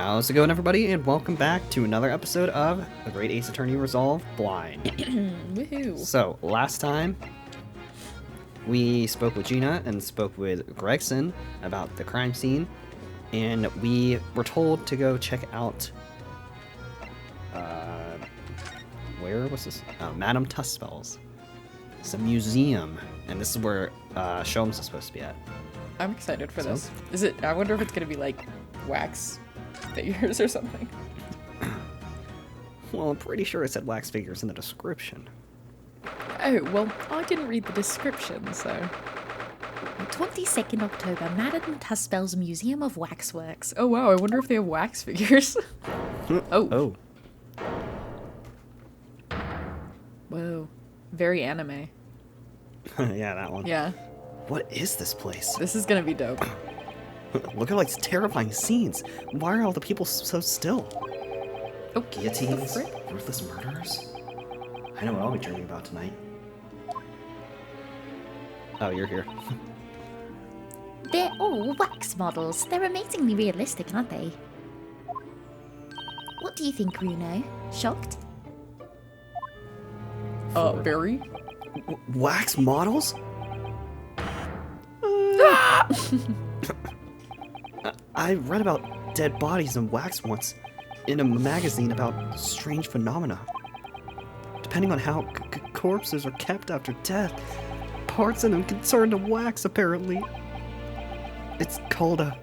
How's it going, everybody, and welcome back to another episode of the Great Ace Attorney Resolve Blind. Woohoo! So, last time, we spoke with Gina and spoke with Gregson about the crime scene, and we were told to go check out, where was this? Madame Tuspel's. It's a museum, and this is where Sholmes is supposed to be at. I'm excited for this. Is it? I wonder if it's gonna be like wax figures or something. Well, I'm pretty sure it said wax figures in the description. Oh, well, I didn't read the description, so... 22nd October, Madame Tuspel's Museum of Waxworks. Oh, wow, I wonder if they have wax figures. Oh. Whoa. Very anime. Yeah, that one. Yeah. What is this place? This is gonna be dope. Look at all these terrifying scenes. Why are all the people so still? Oh, Guillotines? Ruthless murderers? I know what I'll be dreaming about tonight. Oh, you're here. They're all wax models. They're amazingly realistic, aren't they? What do you think, Runo? Shocked? Very? Wax models? I read about dead bodies and wax once in a magazine about strange phenomena. Depending on how corpses are kept after death, parts of them can turn to wax, apparently. It's called a...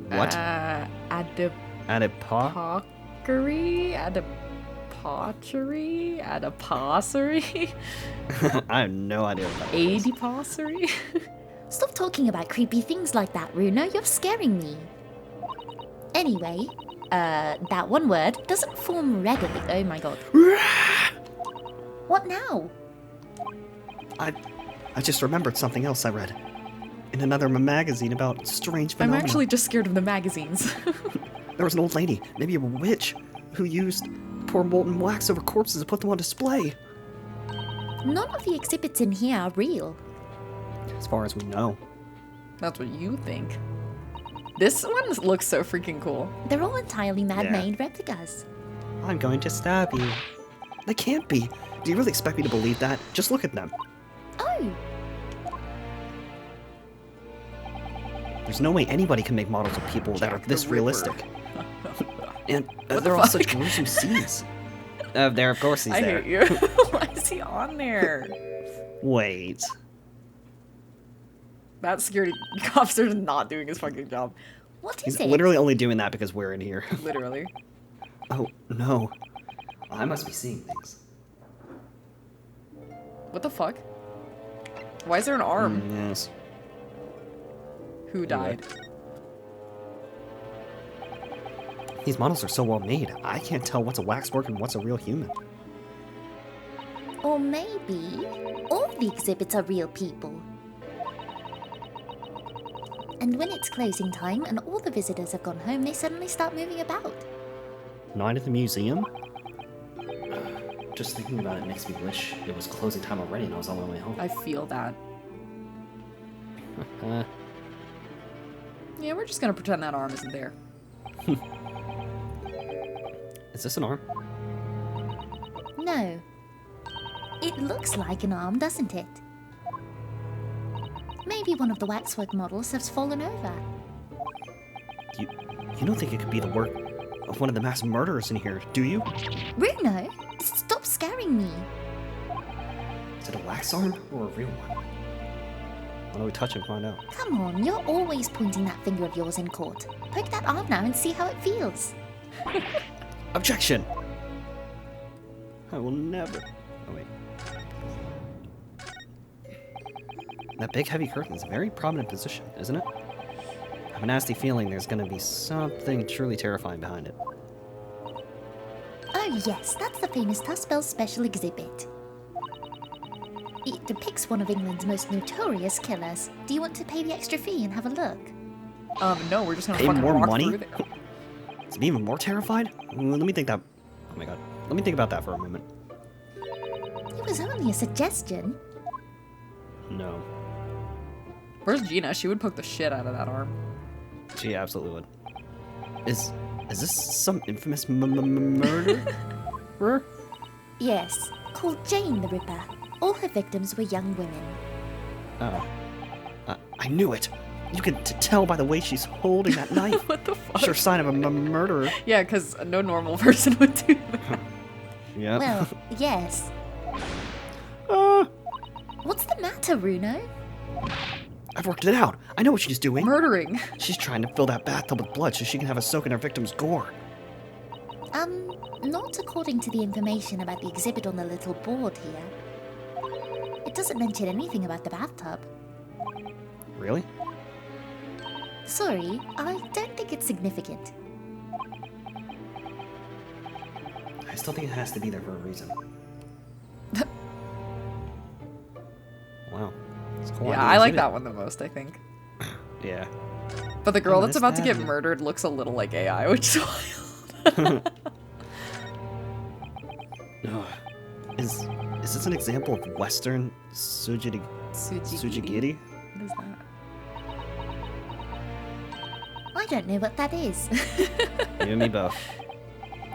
What? Adipa? Adipossery? I have no idea what that is. Adipossery? Stop talking about creepy things like that, Runo. You're scaring me. Anyway, that one word doesn't form regularly. Oh my god. What now? I just remembered something else I read in another magazine about strange I'm phenomena. actually just scared of the magazines. There was an old lady, maybe a witch, who used pour molten wax over corpses and put them on display. None of the exhibits in here are real. As far as we know. That's what you think. This one looks so freaking cool. They're all entirely man-made replicas. I'm going to stab you. They can't be. Do you really expect me to believe that? Just look at them. Oh, There's no way anybody can make models of people that are this realistic. And What the they're all fuck? such gruesome scenes. There, of course he's I there. hate you. Why is he on there? Wait. That security officer is not doing his fucking job. what He's is it? literally only doing that because we're in here. Literally. Oh, no. I must be seeing things. What the fuck? Why is there an arm? Yes. Who died? These models are so well made, I can't tell what's a waxwork and what's a real human. Or maybe all the exhibits are real people. And when it's closing time and all the visitors have gone home, they suddenly start moving about. Night at the museum? Just thinking about it makes me wish it was closing time already and I was on my way home. I feel that. Yeah, we're just gonna pretend that arm isn't there. Is this an arm? No. It looks like an arm, doesn't it? Maybe one of the waxwork models has fallen over. You don't think it could be the work of one of the mass murderers in here, do you? Runo, stop scaring me. Is it a wax arm or a real one? Why don't we touch it and find out? Come on, you're always pointing that finger of yours in court. Poke that arm now and see how it feels. Objection! I will never... Oh, wait. That big heavy curtain is a very prominent position, isn't it? I have a nasty feeling there's gonna be something truly terrifying behind it. Oh yes, that's the famous Tuspel's special exhibit. It depicts one of England's most notorious killers. Do you want to pay the extra fee and have a look? No, we're just gonna Pay fucking more walk money? through there. Is it even more terrified? Let me think that... Oh my god. Let me think about that for a moment. It was only a suggestion. No. Where's Gina? She would poke the shit out of that arm. She absolutely would. Is this some infamous murder? Yes, called Jane the Ripper. All her victims were young women. Oh. I knew it. You can tell by the way she's holding that knife. What the fuck? Sure sign of a murderer. Yeah, because no normal person would do that. Yeah. Well, yes. What's the matter, Runo? I've worked it out. I know what she's doing. Murdering. She's trying to fill that bathtub with blood so she can have a soak in her victim's gore. Not according to the information about the exhibit on the little board here. It doesn't mention anything about the bathtub. Really? Sorry, I don't think it's significant. I still think it has to be there for a reason. Wow. It's cool. Yeah, I like that one the most, I think. Yeah. But the girl Oh, that's this about to get bad. murdered looks a little like AI, which is wild. Ugh. Is this an example of Western sujigiri? What is that? I don't know what that is. You and me both.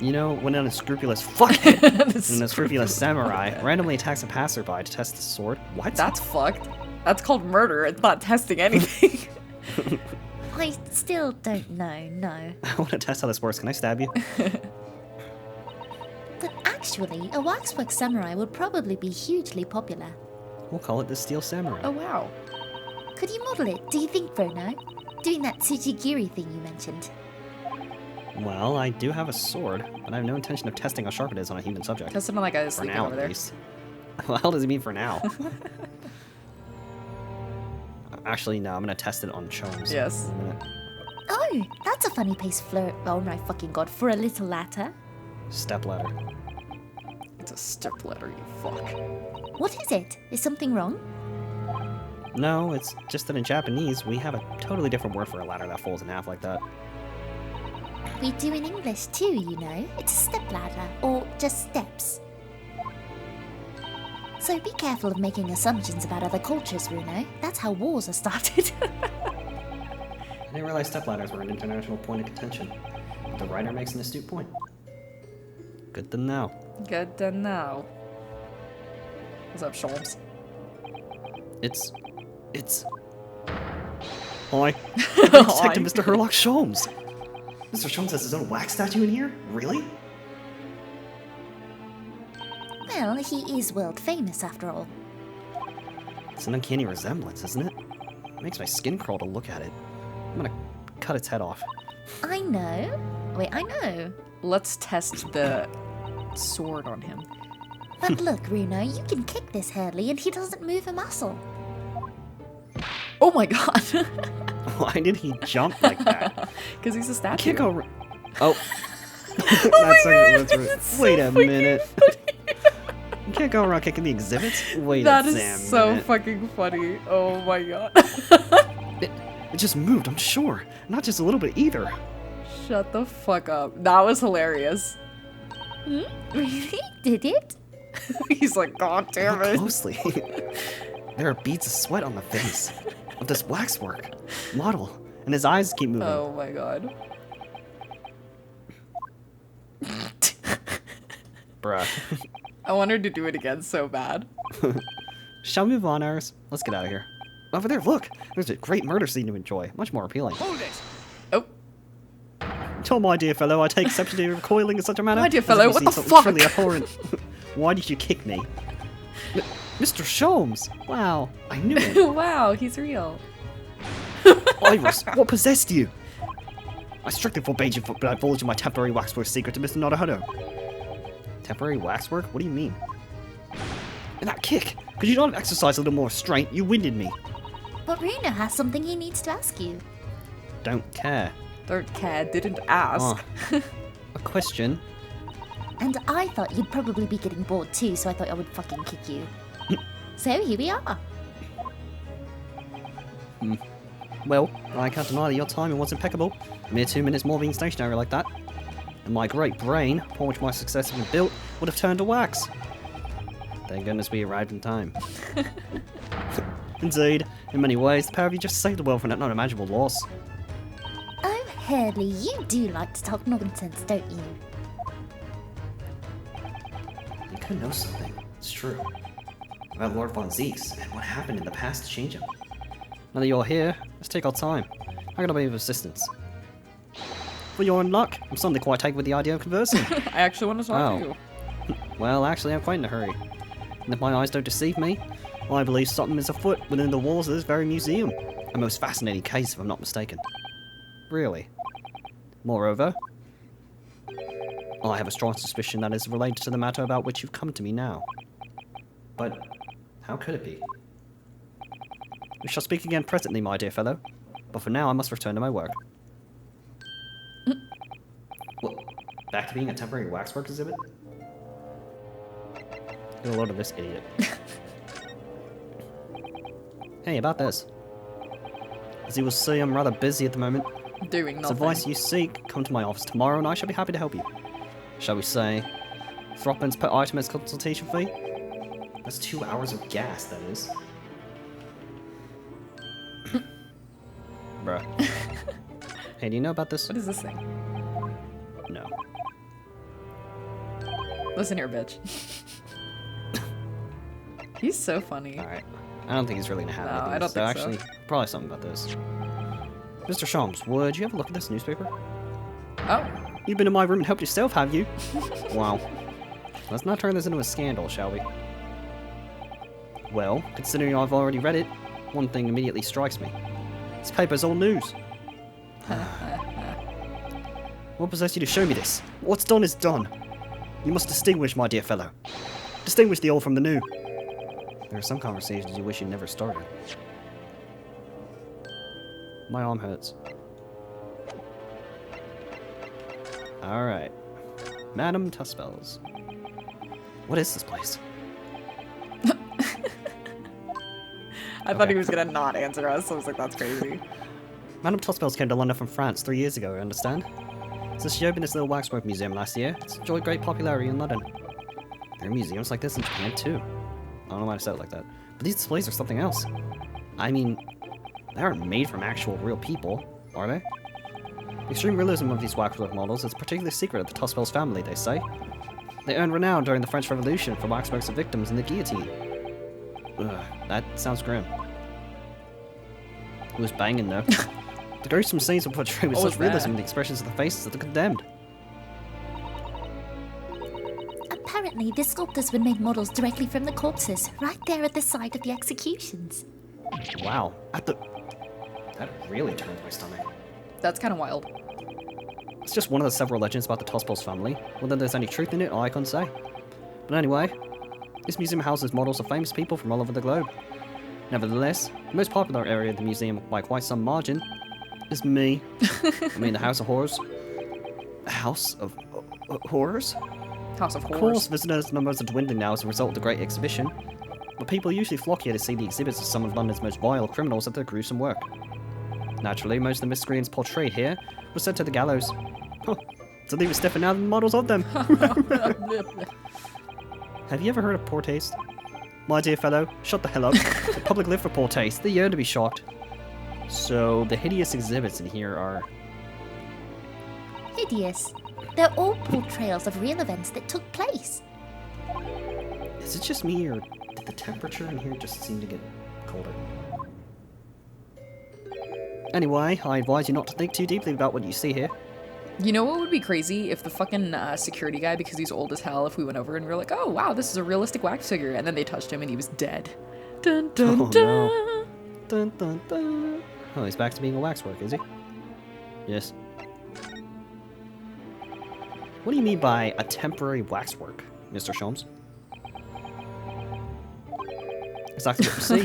You know, when an unscrupulous unscrupulous samurai randomly attacks a passerby to test the sword? What? That's fucked. That's called murder. It's not testing anything. I still don't know, no. I want to test how this works. Can I stab you? But actually, a waxwork samurai would probably be hugely popular. We'll call it the Steel Samurai. Oh, wow. Could you model it, do you think, Bruno? Doing that tsujigiri thing you mentioned. Well, I do have a sword, but I have no intention of testing how sharp it is on a human subject. Test it on like a For sleeping now, over at there. least. What the hell does it mean for now? Actually, no, I'm gonna test it on Chomes. Yes. In a minute. Oh, that's a funny place oh my fucking god, for a little ladder. Step ladder. It's a step letter, you fuck. What is it? Is something wrong? No, it's just that in Japanese, we have a totally different word for a ladder that folds in half like that. We do in English too, you know. It's a step ladder, or just steps. So be careful of making assumptions about other cultures, Runo. That's how wars are started. I didn't realize step ladders were an international point of contention. But the writer makes an astute point. Good to know. Good to know. What's up, Sholmes? It's... Hi. Detective Mr. Herlock Sholmes. Mr. Sholmes has his own wax statue in here? Really? Well, he is world famous after all. It's an uncanny resemblance, isn't it? It makes my skin crawl to look at it. I'm gonna cut its head off. I know. Wait, I know. Let's test the sword on him. But look, Runo, you can kick this Hurley and he doesn't move a muscle. Oh my god! Why did he jump like that? Because he's a statue. Can't go... Oh. God, that's so Wait a fucking minute. You can't go around kicking the exhibits? Wait That a is damn so minute. fucking funny. Oh my god. It just moved, I'm sure. Not just a little bit either. Shut the fuck up. That was hilarious. Really? Did it? He's like, god damn Look it. closely. There are beads of sweat on the face of this waxwork model, and his eyes keep moving. Oh my god. Bruh. I wanted to do it again so bad. Shall we move on, Iris? Let's get out of here. Over there, look! There's a great murder scene to enjoy. Much more appealing. Oh. Oh, my dear fellow, I take exception to your recoiling in such a manner. My dear as if fellow, you what see the something fuck? truly abhorrent. Why did you kick me? Mr. Sholmes! Wow, I knew it. Wow, he's real. Iris, what possessed you? I strictly forbade you from divulging my temporary waxwork secret to Mr. Naruhodo. Temporary waxwork? What do you mean? And that kick! Could you not have exercised a little more restraint? You winded me. But Runo has something he needs to ask you. Don't care. Don't care, didn't ask. A question. And I thought you'd probably be getting bored too, so I thought I would fucking kick you. So here we are. Well, I can't deny that your timing was impeccable. A mere 2 minutes more being stationary like that. And my great brain, upon which my success had been built, would have turned to wax. Thank goodness we arrived in time. Indeed, in many ways, the pair of you just saved the world from an unimaginable loss. Oh, Hurley, you do like to talk nonsense, don't you? You could know something. It's true. About Lord Von Zeeks and what happened in the past to change him. Now that you're here, let's take our time. I'm gonna be of assistance. For your own luck, I'm suddenly quite taken with the idea of conversing. I actually want to talk to you. Well, actually, I'm quite in a hurry. And if my eyes don't deceive me, I believe something is afoot within the walls of this very museum. A most fascinating case, if I'm not mistaken. Really. Moreover, I have a strong suspicion that is related to the matter about which you've come to me now. But how could it be? We shall speak again presently, my dear fellow. But for now, I must return to my work. What? Back to being a temporary waxwork exhibit? Get a load of this idiot. Hey, about this. As you will see, I'm rather busy at the moment. Doing If nothing. advice you seek, come to my office tomorrow and I shall be happy to help you. Shall we say, threepence per item as consultation fee? That's 2 hours of gas, that is. Bruh. Hey, do you know about this? What is this thing? No. Listen here, bitch. He's so funny. Alright. I don't think he's really gonna have No, anything. I don't think so. Actually, probably something about this. Mr. Shams, would you have a look at this newspaper? Oh. You've been in my room and helped yourself, have you? Wow. Let's not turn this into a scandal, shall we? Well, considering I've already read it, one thing immediately strikes me. This paper's old news. What possessed you to show me this? What's done is done. You must distinguish, my dear fellow. Distinguish the old from the new. There are some conversations you wish you never started. My arm hurts. Alright. Madam Tuspels. What is this place? I thought he was gonna not answer us. I was like, that's crazy. Madam Tuspels came to London from France 3 years ago, I understand. Since she opened this little waxwork museum last year, it's enjoyed great popularity in London. There are museums like this in Japan too. I don't know why I said it like that. But these displays are something else. I mean, they aren't made from actual real people, are they? The extreme realism of these waxwork models is a particular secret of the Tuspels family, they say. They earned renown during the French Revolution for waxworks of victims in the guillotine. Ugh, that sounds grim. It was banging though. The gruesome scenes were portrayed with What was such realism that? in the expressions of the faces of the condemned. Apparently, the sculptors would make models directly from the corpses, right there at the site of the executions. Wow, that really turns my stomach. That's kind of wild. It's just one of the several legends about the Tuspels family. Whether there's any truth in it, I can't say. But anyway, this museum houses models of famous people from all over the globe. Nevertheless, the most popular area of the museum by quite some margin is me. I mean, the House of Horrors. House of Horrors? House of Of course, Horrors. visitors' numbers are dwindling now as a result of the Great Exhibition, but people usually flock here to see the exhibits of some of London's most vile criminals at their gruesome work. Naturally, most of the miscreants portrayed here were sent to the gallows. Huh, so they were stiffer now than models of them. Have you ever heard of poor taste? My dear fellow, shut the hell up. The public live for poor taste. They yearn to be shocked. So, the hideous exhibits in here are... Hideous. They're all portrayals of real events that took place. Is it just me, or did the temperature in here just seem to get colder? Anyway, I advise you not to think too deeply about what you see here. You know what would be crazy if the fucking security guy, because he's old as hell, if we went over and we were like, oh wow, this is a realistic wax figure, and then they touched him and he was dead. Dun dun Oh, dun. no. Dun dun dun. Oh, he's back to being a waxwork, is he? Yes. What do you mean by a temporary waxwork, Mr. Sholmes? Exactly what you see.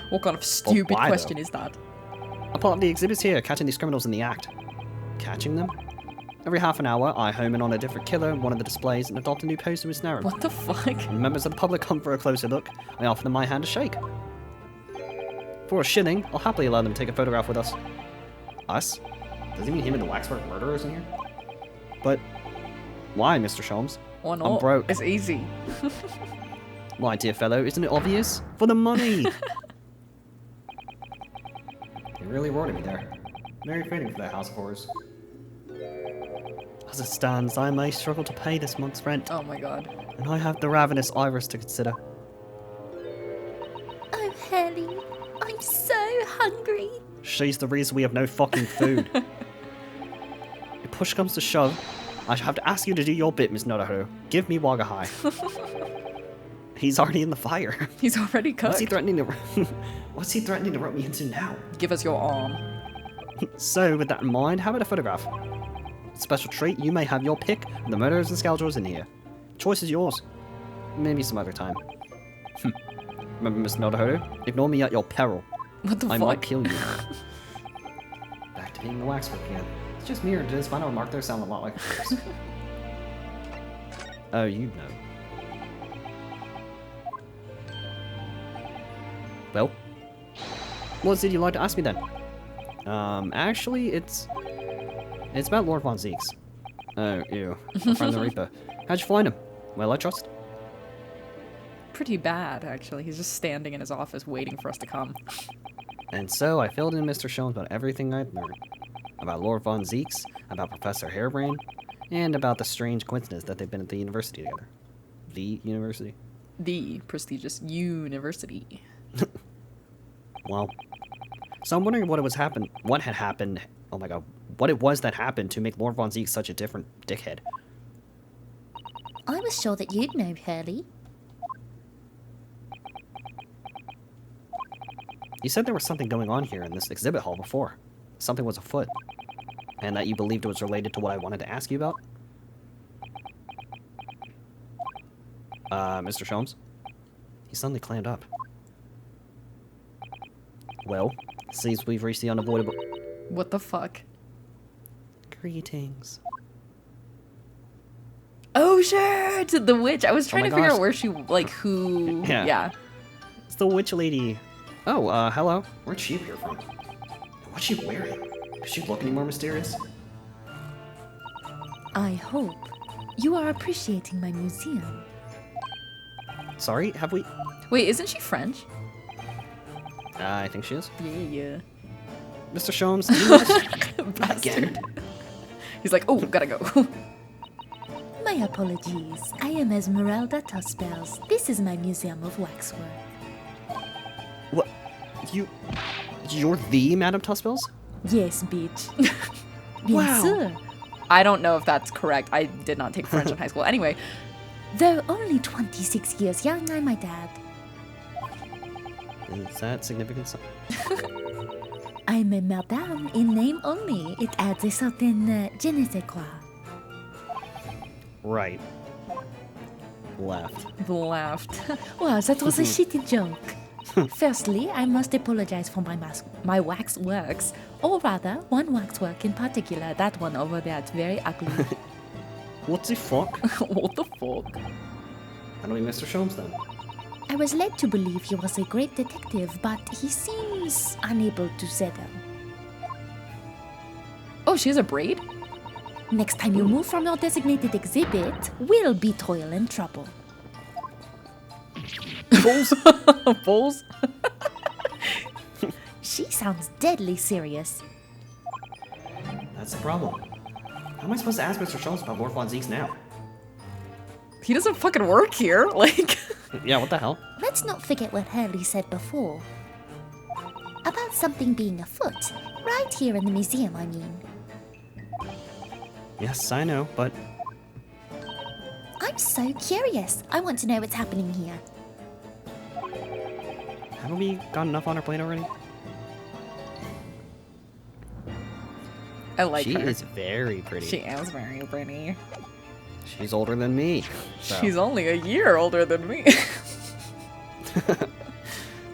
What kind of stupid why, question though? is that? A part of the exhibits here, catching these criminals in the act. Catching them? Every half an hour, I home in on a different killer in one of the displays and adopt a new pose to ensnare him. What the fuck? When members of the public come for a closer look, I offer them my hand to shake. For a shilling, I'll happily allow them to take a photograph with us. Us? Does he mean him and the waxwork murderers in here? But why, Mr. Sholmes? Oh no, I'm broke. it's easy. My dear fellow, isn't it obvious? For the money! You really roared at me there. Very fitting for that house of horrors. As it stands, I may struggle to pay this month's rent, Oh my god. and I have the ravenous Iris to consider. Oh, Hurley, I'm so hungry. She's the reason we have no fucking food. If push comes to shove, I shall have to ask you to do your bit, Miss Naruhodo. Give me Wagahai. He's already in the fire. He's already cooked. What's he threatening to? What's he threatening to rope me into now? Give us your arm. So, with that in mind, how about a photograph? Special treat, you may have your pick of the murderers and scoundrels in here. Choice is yours. Maybe some other time. Remember, Miss Naruhodo? Ignore me at your peril. What the I fuck? might kill you. Back to being the waxwork again. It's just me, or does final remark there sound a lot like hers? Oh, you know. Well, what did you like to ask me then? Actually, it's about Lord Von Zeeks. Oh, ew. My friend the Reaper. How'd you find him? Well, I trust. Pretty bad, actually. He's just standing in his office waiting for us to come. And so I filled in Mr. Sholmes about everything I'd learned. About Lord Von Zeeks, about Professor Harebrain, and about the strange coincidence that they've been at the university together. The university? The prestigious university. Well, so I'm wondering what had happened, oh my god, what it was that happened to make Lord Von Zeeks such a different dickhead. I was sure that you'd know, Hurley. You said there was something going on here in this exhibit hall before. Something was afoot. And that you believed it was related to what I wanted to ask you about? Mr. Sholmes? He suddenly clammed up. Well, seems we've reached the unavoidable... What the fuck? Greetings. Oh shit! The witch! I was trying my to figure gosh. out where she, like, who... Yeah. Yeah. It's the witch lady. Oh, hello. Where'd she appear from? What's she wearing? Does she look any more mysterious? I hope you are appreciating my museum. Sorry, have we... Wait, isn't she French? I think she is. Yeah. Mr. Sholmes, do you notice... Bastard. He's like, oh, gotta go. My apologies. I am Esmeralda Tuspels. This is my museum of waxwork. What? You're the Madame Tuspels? Yes, bitch. Bien Wow. sûr. I don't know if that's correct. I did not take French in high school. Anyway, Though only 26 years young, I'm my dad. Is that significant? I'm a madame in name only. It adds a certain je ne sais quoi. Right. Left. laughed. Wow, that was a shitty joke. Firstly, I must apologize for my waxworks. Or rather, one waxwork in particular. That one over there, it's very ugly. What the fuck? What the fuck? How do we Mr. Sholmes then? I was led to believe he was a great detective, but he seems unable to settle. Oh, she has a braid? Next time you move from your designated exhibit, we'll be toil and trouble. Bulls? Bulls? She sounds deadly serious. That's the problem. How am I supposed to ask Mr. Sholmes about Lord Von Zeeks now? He doesn't fucking work here. Like, Yeah, what the hell? Let's not forget what Hurley said before. About something being afoot. Right here in the museum, I mean. Yes, I know, but I'm so curious. I want to know what's happening here. haven't we got enough on our plate already? I like She her. is very pretty. She is very pretty. She's older than me. so- She's only a year older than me.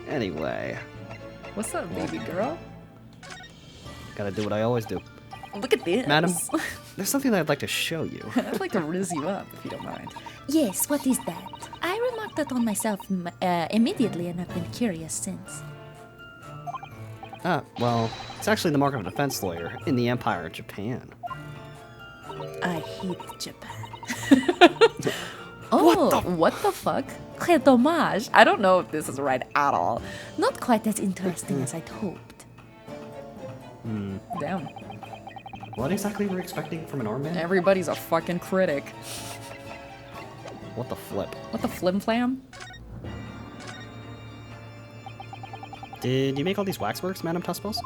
Anyway, What's up, baby girl? gotta do what I always do. Look at this. Madam, there's something that I'd like to show you. I'd like to riz you up, if you don't mind. Yes, what is that? I remarked that on myself immediately and have been curious since. Well, it's actually the mark of a defense lawyer in the Empire of Japan. I hate Japan. Oh, what the fuck? Très dommage. I don't know if this is right at all. Not quite as interesting as I'd hoped. Damn. What exactly were you expecting from an arm man? Everybody's a fucking critic. What the flip? What the flim flam? Did you make all these waxworks, Madame Tuspels?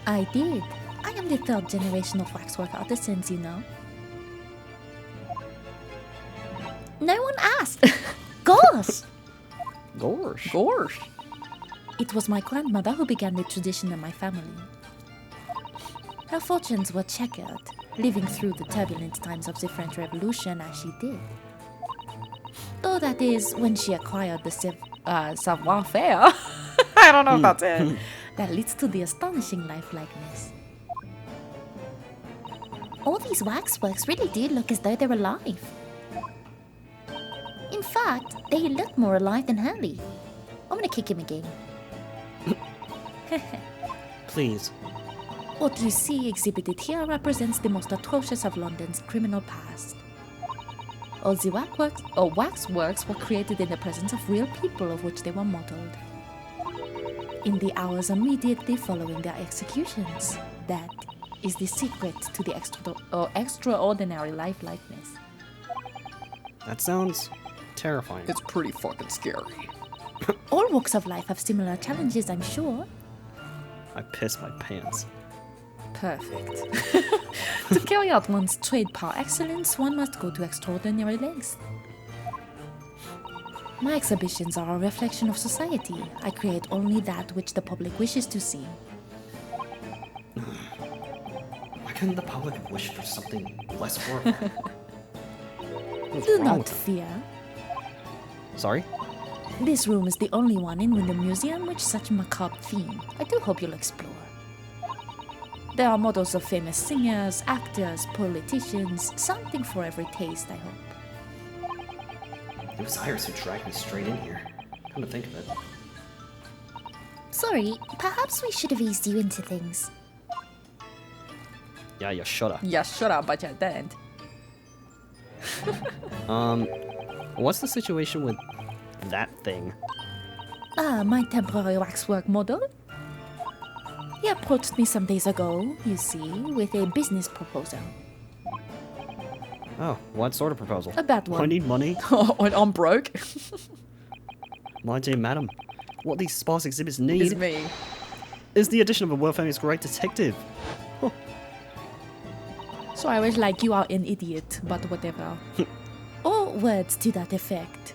I did. I am the third generation of waxwork artisans, you know. No one asked. Gosh! Gosh. Gosh. It was my grandmother who began the tradition in my family. Her fortunes were checkered, living through the turbulent times of the French Revolution as she did. Though that is when she acquired the savoir-faire. I don't know if that's it. That leads to the astonishing lifelikeness. All these waxworks really do look as though they're alive. In fact, they look more alive than Hurley. I'm gonna kick him again. Please. What you see exhibited here represents the most atrocious of London's criminal past. All the waxworks were created in the presence of real people of which they were modeled. In the hours immediately following their executions, that is the secret to the extraordinary lifelikeness. That sounds terrifying. It's pretty fucking scary. All walks of life have similar challenges, I'm sure. I piss my pants. Perfect. To carry out one's trade par excellence, one must go to extraordinary lengths. My exhibitions are a reflection of society. I create only that which the public wishes to see. Why couldn't the public have wished for something less horrible? What's Do wrong not with them? fear. Sorry? This room is the only one in the museum with such macabre theme. I do hope you'll explore. There are models of famous singers, actors, politicians, something for every taste, I hope. It was Iris who dragged me straight in here. Come to think of it. Sorry, perhaps we should have eased you into things. Yeah, you shoulda. Yeah, shut up, but you didn't. What's the situation with that thing? Ah, my temporary waxwork model? He approached me some days ago, you see, with a business proposal. Oh, what sort of proposal? A bad one. I need money. Oh, I'm broke. My dear madam, what these sparse exhibits It's need me. is the addition of a world-famous great detective. So I was like, you are an idiot, but whatever. Or words to that effect.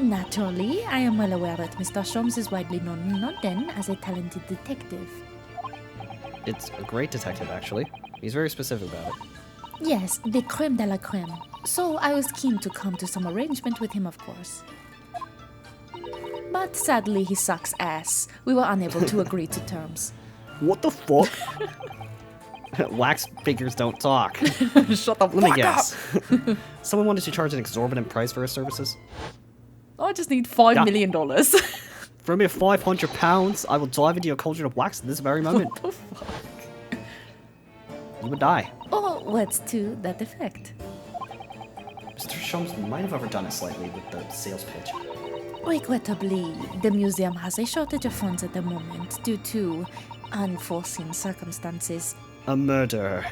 Naturally, I am well aware that Mr. Sholmes is widely known in London as a talented detective. It's a great detective, actually. He's very specific about it. Yes, the creme de la creme. So I was keen to come to some arrangement with him, of course. But sadly, he sucks ass. We were unable to agree to terms. What the fuck? Wax figures don't talk. Shut the fuck Let me up. guess. Someone wanted to charge an exorbitant price for his services? I just need $5 Yeah. million. For a mere £500, I will dive into your cauldron of wax at this very moment. What the fuck? You would die. Or words to that effect. Mr. Sholmes might have overdone it slightly with the sales pitch. Regrettably, the museum has a shortage of funds at the moment due to unforeseen circumstances. A murderer.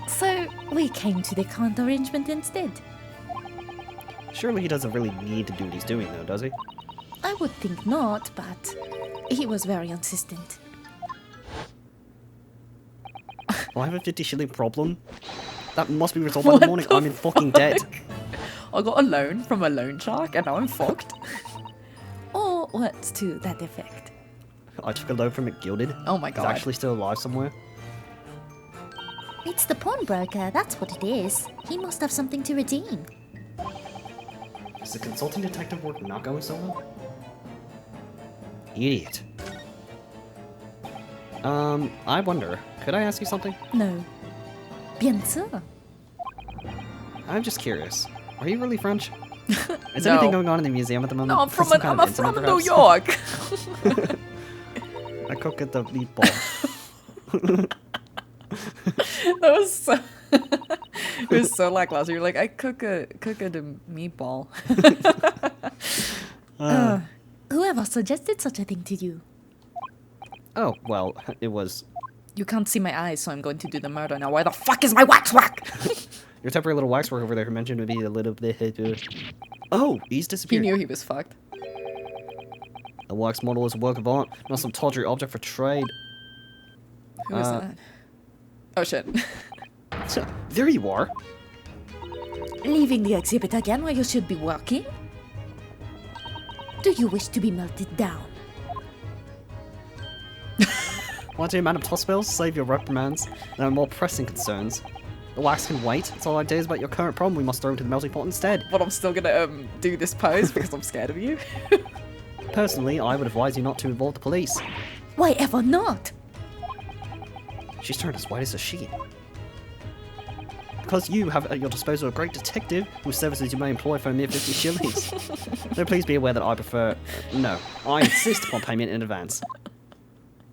So we came to the current arrangement instead. Surely he doesn't really need to do what he's doing, though, does he? I would think not, but he was very insistent. Well, I have a 50 shilling problem. That must be resolved by the morning. I'm in fucking debt. I got a loan from a loan shark and now I'm fucked. Or words to that effect. I took a loan from McGilded. Oh my He's god. actually still alive somewhere. It's the pawnbroker, that's what it is. He must have something to redeem. Is the consulting detective work not going so well? Idiot. I wonder, could I ask you something? No. Bien sûr. I'm just curious. Are you really French? Is No. anything going on in the museum at the moment? No, I'm Some from, kind I'm of from incident, New perhaps? York. I cook at the meatball. That was so... it was so lackluster. You're like, I cook a meatball. Who Whoever suggested such a thing to you? Oh, well, it was... You can't see my eyes, so I'm going to do the murder now. Where the fuck is my waxwork? Your temporary little waxwork over there who mentioned would be a little bit... Oh, he's He disappeared. knew he was fucked. A wax model is a work of art, not some tawdry object for trade. Who is that? Oh shit. So, there you are. Leaving the exhibit again where you should be working? Do you wish to be melted down? Want to amount of hospitals, save your reprimands, and more pressing concerns. The wax can wait. It's all ideas about your current problem we must throw into the melting pot instead. But I'm still gonna do this pose because I'm scared of you. Personally, I would advise you not to involve the police. Why ever not? She's turned as white as a sheet. Because you have at your disposal a great detective whose services you may employ for a mere 50 shillings. No, please be aware that I prefer... no, I insist upon payment in advance.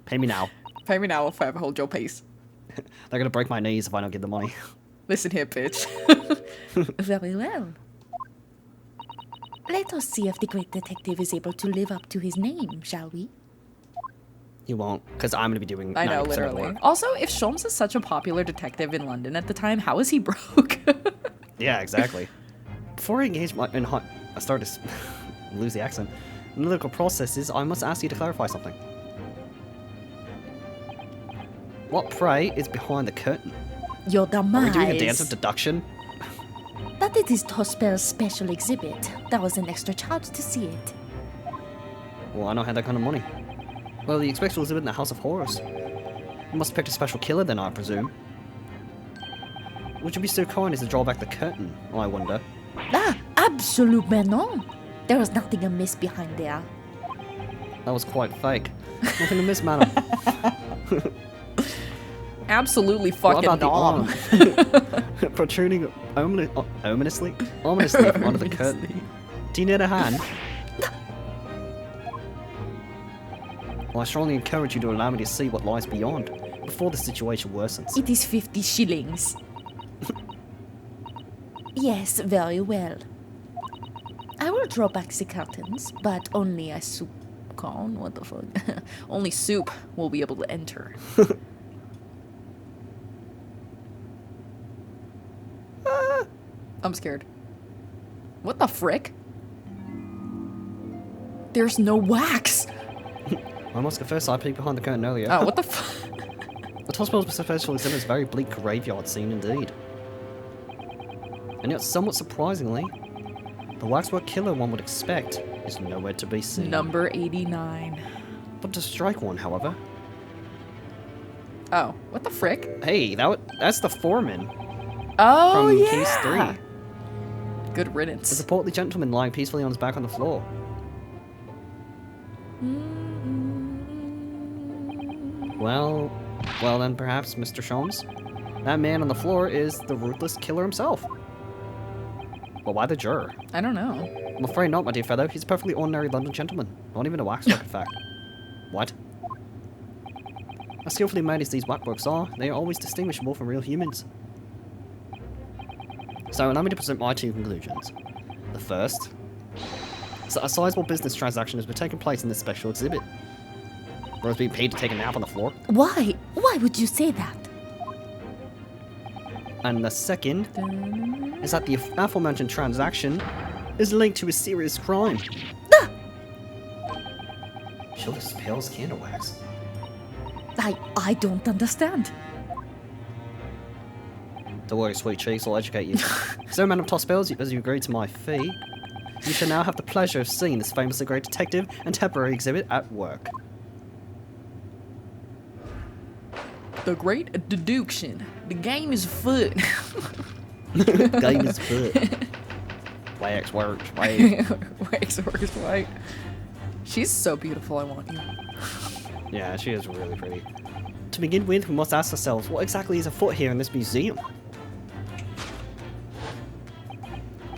Pay me now. Pay me now or forever hold your peace. They're gonna break my knees if I don't give the money. Listen here, bitch. Very well. Let us see if the great detective is able to live up to his name, shall we? You won't, because I'm gonna be doing 90% I know, of the literally. work. Also, if Sholmes is such a popular detective in London at the time, how is he broke? Yeah, exactly. Before I engage I started to lose the accent. Analytical processes, I must ask you to clarify something. What, pray, is behind the curtain? Your Are we demise. doing a dance of deduction? That it is Tospel's special exhibit. That was an extra charge to see it. Well, I don't have that kind of money. Well, the special exhibit in the House of Horrors. You must have picked a special killer then, I presume. Would you be so kind as to draw back the curtain, I wonder? Ah, absolutely non. There is nothing amiss behind there. That was quite fake. Nothing amiss, madam. Absolutely What fucking about the nom. arm? Protruding ominously from under the curtain. Do you need a hand? Well, I strongly encourage you to allow me to see what lies beyond, before the situation worsens. It is 50 shillings. Yes, very well. I will draw back the curtains, but only a soup cone. What the fuck? Only soup will be able to enter. I'm scared. What the frick? There's no wax! I must confess I peeked behind the curtain earlier. Oh, what the f- The hospital's special exhibit is a very bleak graveyard scene indeed. And yet, somewhat surprisingly, the waxwork killer one would expect is nowhere to be seen. Number 89. But to strike one, however. Oh, what the frick? Hey, that's the foreman Oh, from yeah! case 3. Good There's riddance. a portly gentleman lying peacefully on his back on the floor. Well then perhaps, Mr. Sholmes, that man on the floor is the ruthless killer himself. But why the juror? I don't know. I'm afraid not, my dear fellow. He's a perfectly ordinary London gentleman. Not even a waxwork, in fact. What? As skillfully made as these waxworks are, they are always distinguishable from real humans. So allow me to present my two conclusions. The first, so a sizable business transaction has been taking place in this special exhibit. Rose being paid to take a nap on the floor. Why? Why would you say that? And the second is that the aforementioned transaction is linked to a serious crime. She'll just pale as candle wax. I don't understand. Don't worry, sweet cheeks, I'll educate you. So, man of Tospels, as you agreed to my fee, you shall now have the pleasure of seeing this famously great detective and temporary exhibit at work. The great deduction. The game is afoot. Game is foot. Waxworks, Waxworks, right? She's so beautiful, I want you. Yeah, she is really pretty. To begin with, we must ask ourselves, what exactly is afoot here in this museum?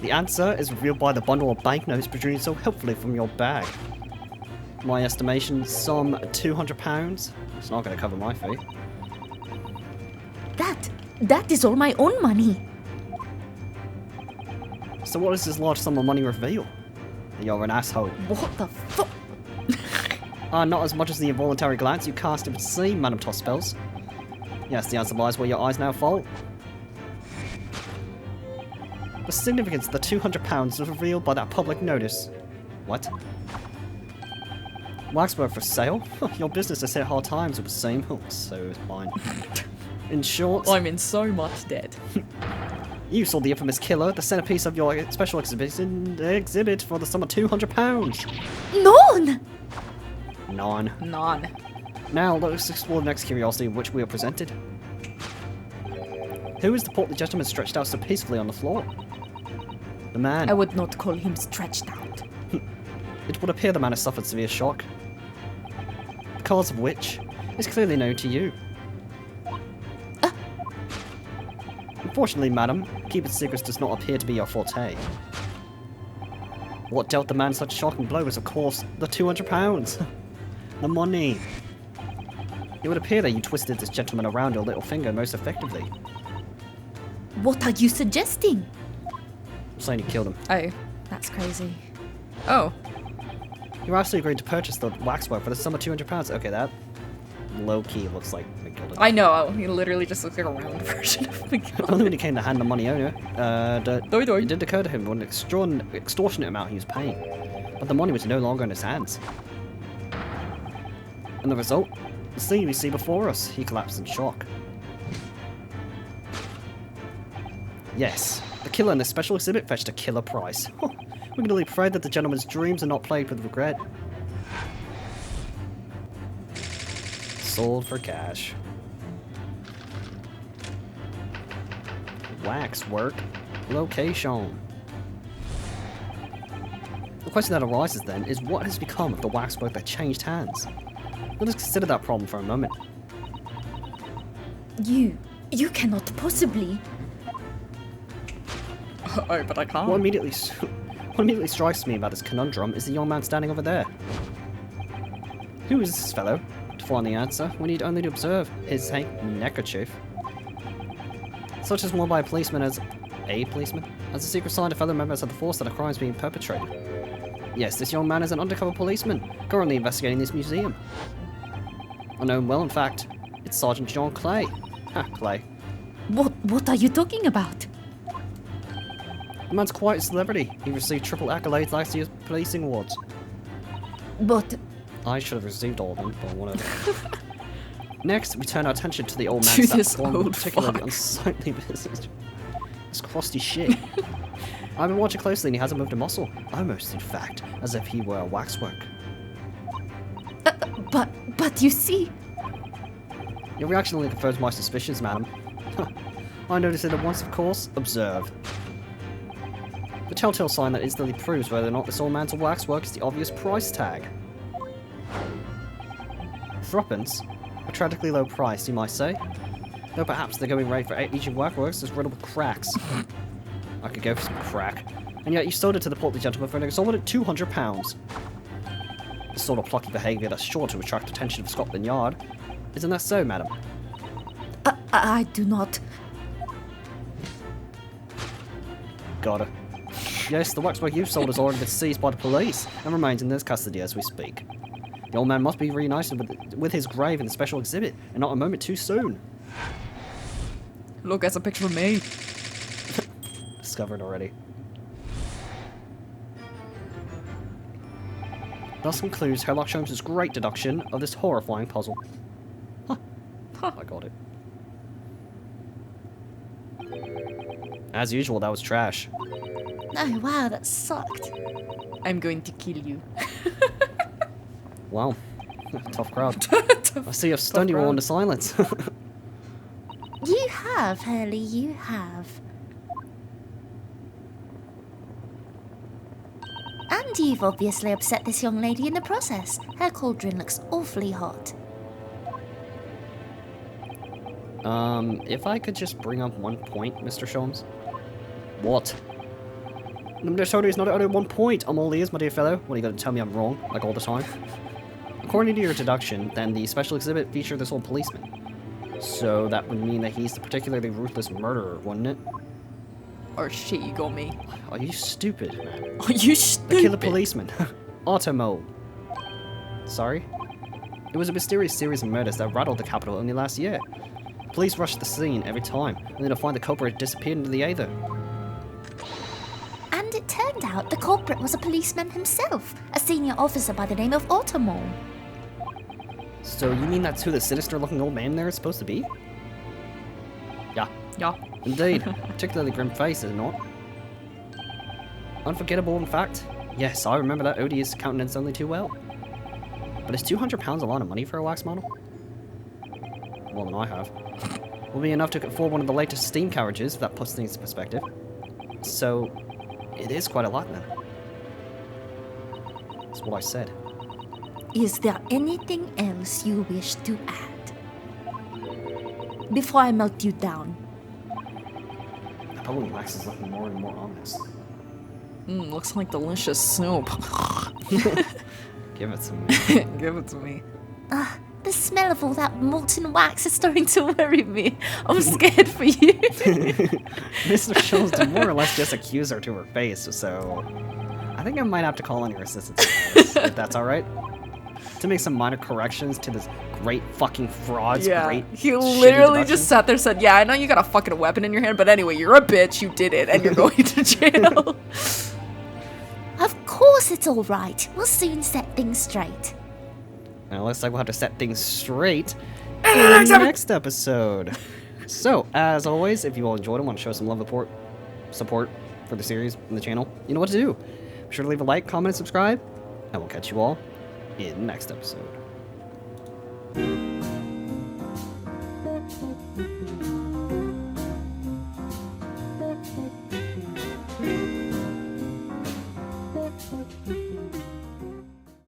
The answer is revealed by the bundle of banknotes protruding so helpfully from your bag. My estimation, some £200. It's not going to cover my fee. That is all my own money. So what does this large sum of money reveal? That you're an asshole. What the fuck? Not as much as the involuntary glance you cast would seem, Madam Tossspells. Yes, the answer lies where your eyes now fall. The significance of the £200 was revealed by that public notice. What? Waxwork for sale? Your business has hit hard times, it would seem. Oh, so is mine. In short... I'm in so much debt. You sold the infamous killer, the centerpiece of your special exhibit for the sum of £200. None! None. Now, let's explore the next curiosity of which we are presented. Who is the portly gentleman stretched out so peacefully on the floor? The man. I would not call him stretched out. It would appear the man has suffered severe shock. The cause of which is clearly known to you. Unfortunately, madam, keeping secrets does not appear to be your forte. What dealt the man such a shocking blow was, of course, the £200. The money. It would appear that you twisted this gentleman around your little finger most effectively. What are you suggesting? I'm saying you killed him. Oh. That's crazy. Oh. You actually agreed to purchase the waxwork for the sum of £200. Okay, that low-key looks like McGilden. I know. He literally just looks like a round version of McGilden. Only when he came to hand the money owner, Doi. it did occur to him what an extortionate amount he was paying. But the money was no longer in his hands. And the result? The scene we see before us. He collapsed in shock. Yes, the killer in this special exhibit fetched a killer price. We can only pray that the gentleman's dreams are not plagued with regret. Sold for cash. Waxwork location. The question that arises then is what has become of the waxwork that changed hands? Let us consider that problem for a moment. You cannot possibly. Oh, but I can't. What immediately strikes me about this conundrum is the young man standing over there. Who is this fellow? To find the answer, we need only to observe his neckerchief. Such as worn by a policeman as a secret sign to fellow members of the force that a crime is being perpetrated. Yes, this young man is an undercover policeman, currently investigating this museum. I know him well, in fact. It's Sergeant John Clay. Clay. What are you talking about? The man's quite a celebrity. He received triple accolades last year's policing awards. But I should have received all of them, but whatever. Next, we turn our attention to the old To man sat this performing old particularly fuck. unsightly business. This crusty shit. I've been watching closely and he hasn't moved a muscle. Almost, in fact, as if he were a waxwork. but you see, Your reaction only confirms my suspicions, madam. I noticed it at once, of course. Observe. The telltale sign that instantly proves whether or not this old man's a waxwork is the obvious price tag. Threepence? A tragically low price, you might say. Though perhaps the going rate for Asian waxworks is riddled with cracks. I could go for some crack. And yet you sold it to the portly gentleman for an exorbitant £200. The sort of plucky behaviour that's sure to attract attention of Scotland Yard. Isn't that so, madam? I do not. Got her. Yes, the waxwork you sold has already been seized by the police and remains in their custody as we speak. The old man must be reunited with his grave in the special exhibit, and not a moment too soon. Look, that's a picture of me. Discovered already. Thus concludes Sherlock Holmes' great deduction of this horrifying puzzle. Huh. I got it. As usual, that was trash. Oh wow, that sucked. I'm going to kill you. Wow. Tough crowd. I see I've stunned you all into silence. You have, Hurley, you have. And you've obviously upset this young lady in the process. Her cauldron looks awfully hot. If I could just bring up one point, Mr. Sholmes. What? Mr. Tony is not only 1 point. I'm all ears, my dear fellow. What are you going to tell me I'm wrong, like all the time? According to your deduction, then the special exhibit featured this old policeman. So that would mean that he's the particularly ruthless murderer, wouldn't it? Oh shit, you got me. Are you stupid, man? Are you stupid? The killer policeman. Automo. Sorry? It was a mysterious series of murders that rattled the capital only last year. Police rushed the scene every time, only to find the culprit disappeared into the ether. And it turned out the culprit was a policeman himself, a senior officer by the name of Automol. So you mean that's who the sinister-looking old man there is supposed to be? Yeah. Yeah. Indeed. Particularly grim face, is it not? Unforgettable, in fact. Yes, I remember that odious countenance only too well. But is £200 a lot of money for a wax model? More than I have. Will be enough to afford one of the latest steam carriages, if that puts things in perspective. So, it is quite a lot then. That's what I said. Is there anything else you wish to add? Before I melt you down. The bubbling wax is looking more and more ominous. Looks like delicious soup. Give it to me. Give it to me. The smell of all that molten wax is starting to worry me. I'm scared for you. Mr. Schultz did more or less just accuse her to her face, so I think I might have to call on your assistance if that's alright. To make some minor corrections to this great fucking fraud's great he shitty literally deduction. just sat there and said, yeah, I know you got a fucking weapon in your hand, but anyway, you're a bitch, you did it, and you're going to jail. Of course it's all right. We'll soon set things straight. And it looks like we'll have to set things straight in the next episode. So, as always, if you all enjoyed and want to show some love support for the series and the channel, you know what to do. Be sure to leave a like, comment, and subscribe, and we'll catch you all in the next episode.